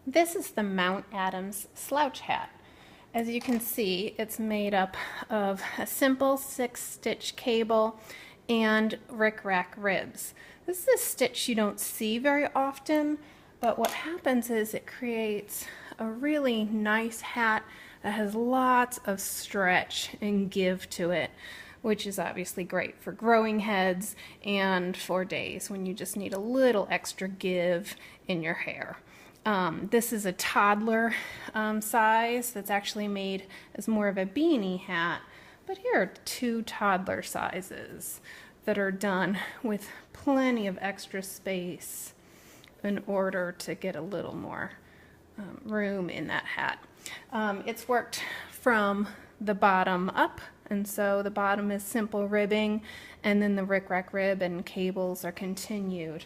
This is the Mount Adams Slouch Hat. As you can see, it's made up of a simple 6-stitch cable and rickrack ribs. This is a stitch you don't see very often, but what happens is it creates a really nice hat that has lots of stretch and give to it, which is obviously great for growing heads and for days when you just need a little extra give in your hair. This is a toddler size that's actually made as more of a beanie hat, but here are 2 toddler sizes that are done with plenty of extra space in order to get a little more room in that hat. It's worked from the bottom up, and so the bottom is simple ribbing, and then the rickrack rib and cables are continued.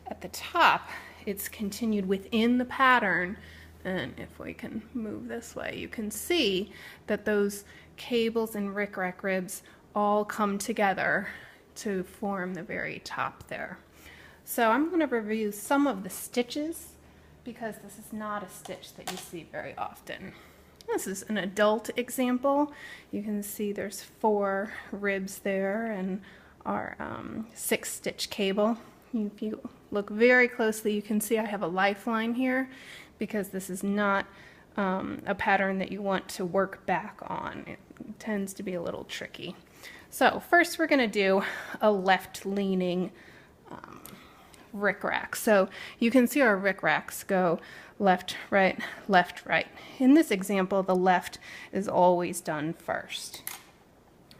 At the top, it's continued within the pattern, and if we can move this way, you can see that those cables and rickrack ribs all come together to form the very top there. So I'm going to review some of the stitches because this is not a stitch that you see very often. This is an adult example. You can see there's 4 ribs there and our 6-stitch cable. If you look very closely, you can see I have a lifeline here because this is not a pattern that you want to work back on. It tends to be a little tricky. So first we're going to do a left-leaning rickrack. So you can see our rickracks go left, right, left, right. In this example, the left is always done first.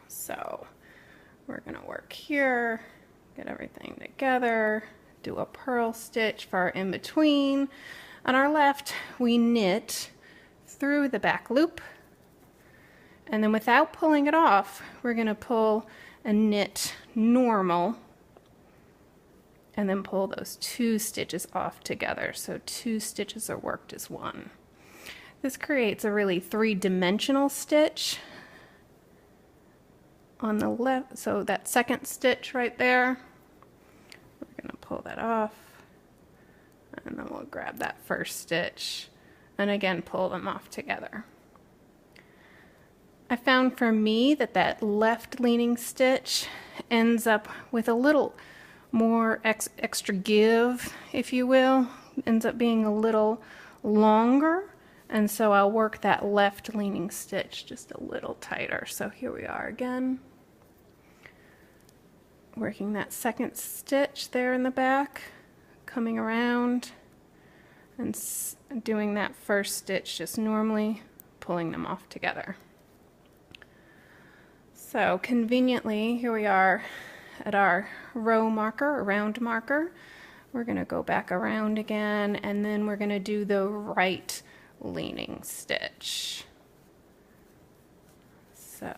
So we're going to work here, get everything together, do a purl stitch for our in-between. On our left, we knit through the back loop, and then without pulling it off, we're going to pull and knit normal, and then pull those 2 stitches off together. So 2 stitches are worked as one. This creates a really 3-dimensional stitch on the left. So that 2nd stitch right there, we're going to pull that off, and then we'll grab that 1st stitch and again pull them off together. I found for me that that left leaning stitch ends up with a little more extra give, if you will, ends up being a little longer, and so I'll work that left leaning stitch just a little tighter. So here we are again, working that 2nd stitch there in the back, coming around and doing that 1st stitch just normally, pulling them off together. So conveniently, here we are at our row marker, or round marker. We're going to go back around again, and then we're going to do the right leaning stitch. So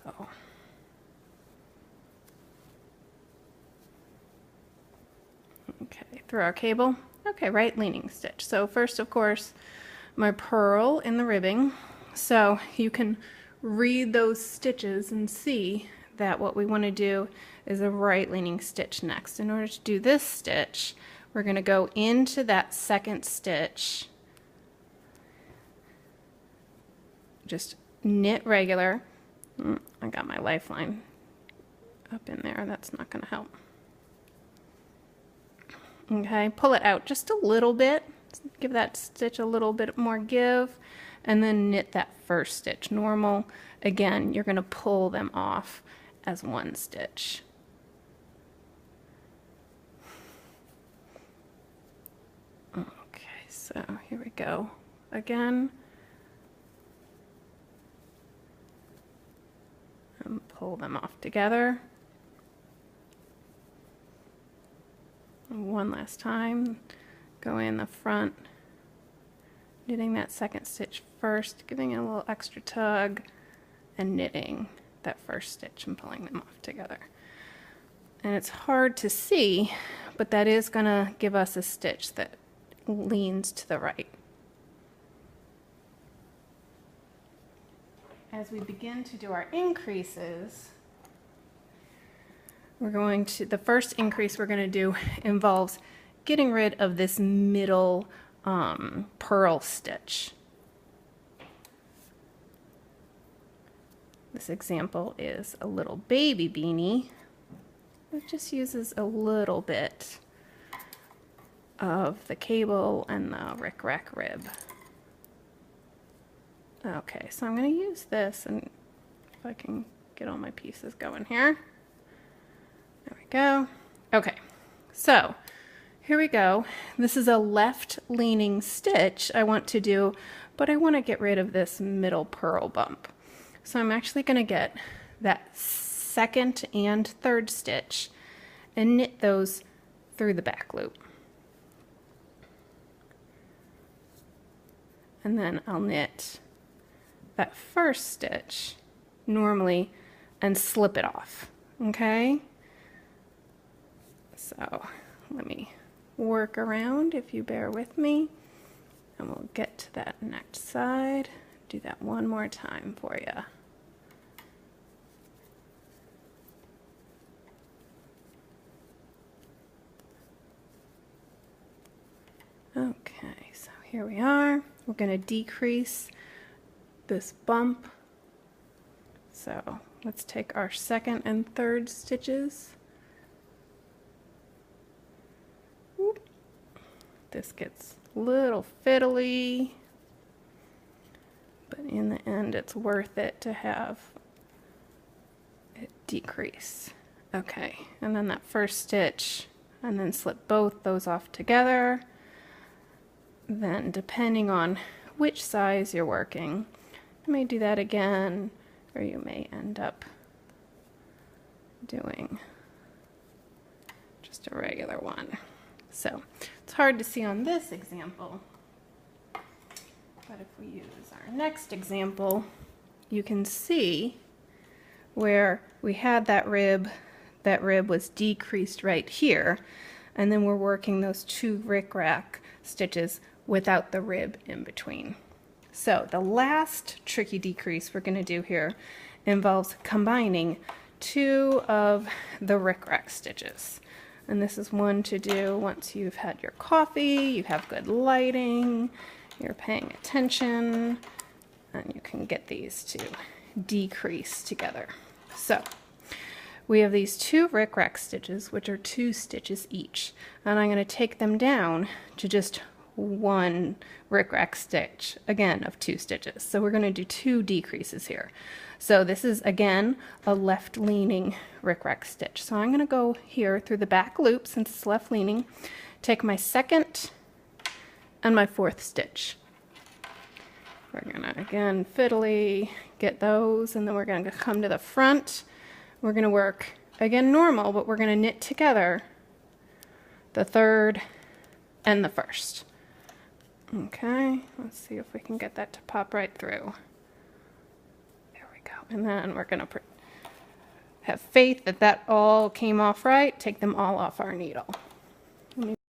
okay, through our cable. Okay, right leaning stitch. So first, of course, my purl in the ribbing. So you can read those stitches and see that what we want to do is a right leaning stitch next. In order to do this stitch, we're going to go into that 2nd stitch, just knit regular. I got my lifeline up in there, that's not going to help. Okay, pull it out just a little bit, give that stitch a little bit more give, and then knit that 1st stitch normal. Again, you're going to pull them off as 1 stitch. Okay, so here we go again, and pull them off together. One last time, go in the front, knitting that 2nd stitch first, giving it a little extra tug, and knitting that 1st stitch and pulling them off together. And it's hard to see, but that is going to give us a stitch that leans to the right. As we begin to do our increases, we're going to, the first increase we're going to do involves getting rid of this middle purl stitch. This example is a little baby beanie. It just uses a little bit of the cable and the rickrack rib. Okay, so I'm going to use this, and if I can get all my pieces going here. There we go. Okay, so here we go. This is a left-leaning stitch I want to do, but I want to get rid of this middle purl bump. So I'm actually going to get that second and third stitch and knit those through the back loop. And then I'll knit that first stitch normally and slip it off, okay? So let me work around, if you bear with me, and we'll get to that next side. Do that one more time for you. Okay, so here we are. We're going to decrease this bump. So let's take our second and third stitches. Whoop. This gets a little fiddly, but in the end it's worth it to have it decrease. Okay, and then that first stitch, and then slip both those off together. Then depending on which size you're working, you may do that again, or you may end up doing just a regular one. So it's hard to see on this example, but if we use our next example, you can see where we had that rib was decreased right here, and then we're working those two rickrack stitches without the rib in between. So the last tricky decrease we're going to do here involves combining two of the rickrack stitches. And this is one to do once you've had your coffee, you have good lighting, you're paying attention, and you can get these to decrease together. So we have these two rickrack stitches, which are 2 stitches each, and I'm going to take them down to just one rickrack stitch, again of 2 stitches. So we're going to do 2 decreases here. So this is again a left leaning rickrack stitch. So I'm going to go here through the back loop, since it's left leaning, take my second and my 4th stitch. We're going to again fiddly get those, and then we're going to come to the front. We're going to work again normal, but we're going to knit together the 3rd and the 1st. Okay, let's see if we can get that to pop right through. There we go. And then we're going to have faith that that all came off right. Take them all off our needle.